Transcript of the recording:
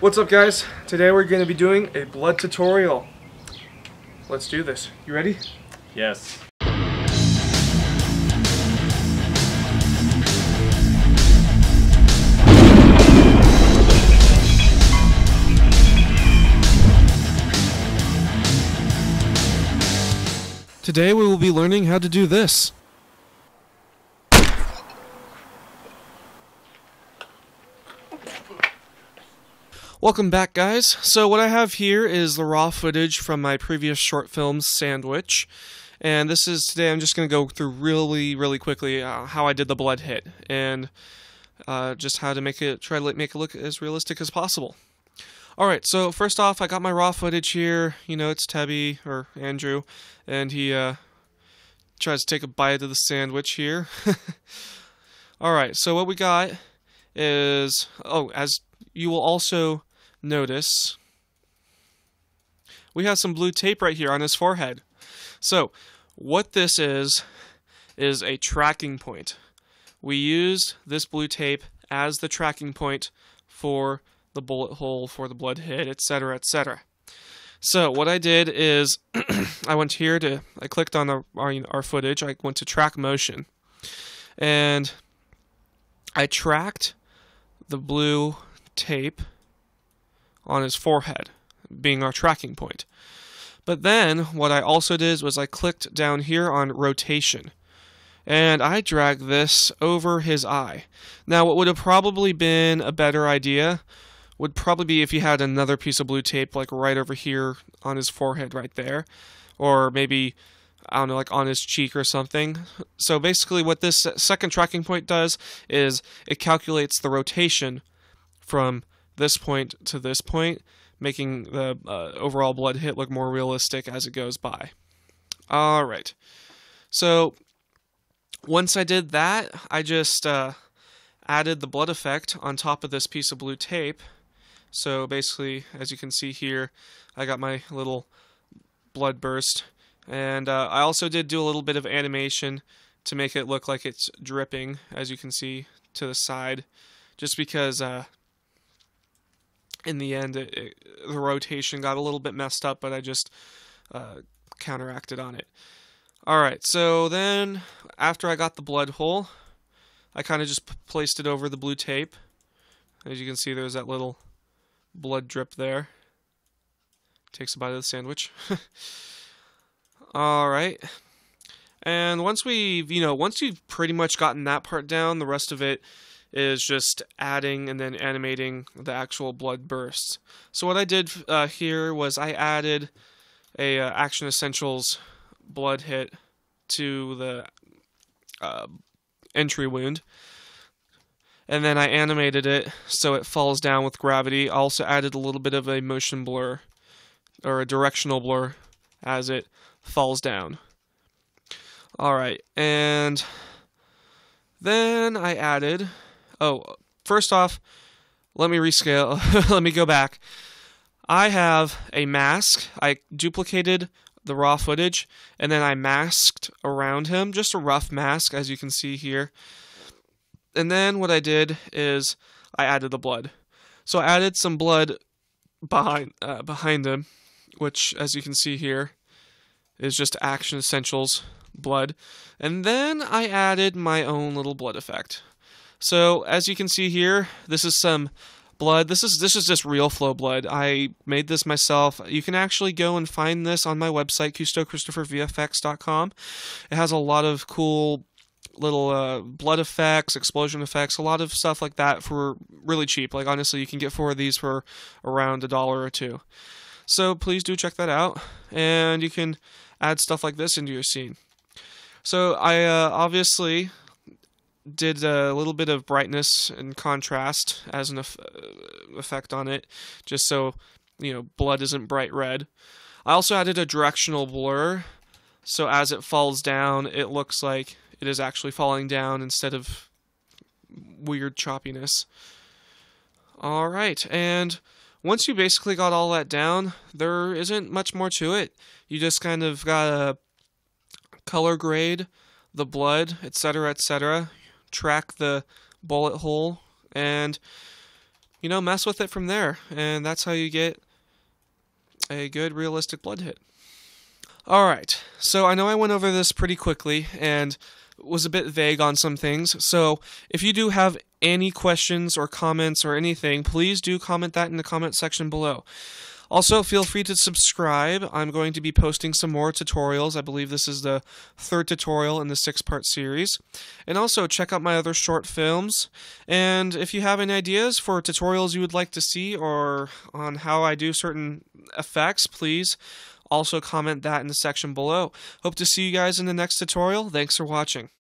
What's up, guys? Today we're going to be doing a blood tutorial. Let's do this. You ready? Yes. Today we will be learning how to do this. Welcome back, guys. So what I have here is the raw footage from my previous short film, Sandwich. And this is, today I'm just going to go through really quickly how I did the blood hit. And just how to try to make it look as realistic as possible. Alright, so first off, I got my raw footage here. You know, it's Tebby, or Andrew. And he tries to take a bite of the sandwich here. Alright, so what we got is, as you will also notice, we have some blue tape right here on his forehead. So what this is a tracking point. We used this blue tape as the tracking point for the bullet hole, for the blood hit, etc., etc. So what I did is I went here I clicked on our footage. I went to track motion, and I tracked the blue tape on his forehead, being our tracking point. But then what I also did was I clicked down here on rotation, and I dragged this over his eye. Now what would have probably been a better idea would probably be if you had another piece of blue tape like right over here on his forehead right there, or maybe, I don't know, like on his cheek or something. So basically what this second tracking point does is it calculates the rotation from this point to this point, making the overall blood hit look more realistic as it goes by. Alright, so once I did that, I just added the blood effect on top of this piece of blue tape. So basically, as you can see here, I got my little blood burst, and I also did do a little bit of animation to make it look like it's dripping, as you can see to the side, just because in the end the rotation got a little bit messed up, but I just counteracted on it. Alright, so then after I got the blood hole, I kind of just placed it over the blue tape. As you can see, there's that little blood drip there. Takes a bite of the sandwich. Alright. And once you've pretty much gotten that part down, the rest of it is just adding and then animating the actual blood bursts. So what I did here was I added a Action Essentials blood hit to the entry wound, and then I animated it so it falls down with gravity. I also added a little bit of a motion blur, or a directional blur, as it falls down. Alright, and then I added, first off, let me rescale, let me go back. I have a mask. I duplicated the raw footage, and then I masked around him, just a rough mask, as you can see here. And then what I did is I added the blood. So I added some blood behind him, which, as you can see here, is just Action Essentials blood. And then I added my own little blood effect. So as you can see here, this is some blood. This is just real flow blood. I made this myself. You can actually go and find this on my website, CousteauChristopherVFX.com. It has a lot of cool little blood effects, explosion effects, a lot of stuff like that for really cheap. Like, honestly, you can get 4 of these for around $1 or $2. So please do check that out, and you can add stuff like this into your scene. So I obviously did a little bit of brightness and contrast as an effect on it, just so, you know, blood isn't bright red. I also added a directional blur, so as it falls down, it looks like it is actually falling down instead of weird choppiness. Alright, and once you basically got all that down, there isn't much more to it. You just kind of gotta color grade the blood, etc., etc., track the bullet hole, and mess with it from there. And that's how you get a good realistic blood hit. Alright, so I know I went over this pretty quickly and was a bit vague on some things, so if you do have any questions or comments or anything, please do comment that in the comment section below. Also, feel free to subscribe. I'm going to be posting some more tutorials. I believe this is the 3rd tutorial in the 6-part series. And also, check out my other short films. And if you have any ideas for tutorials you would like to see or on how I do certain effects, please also comment that in the section below. Hope to see you guys in the next tutorial. Thanks for watching.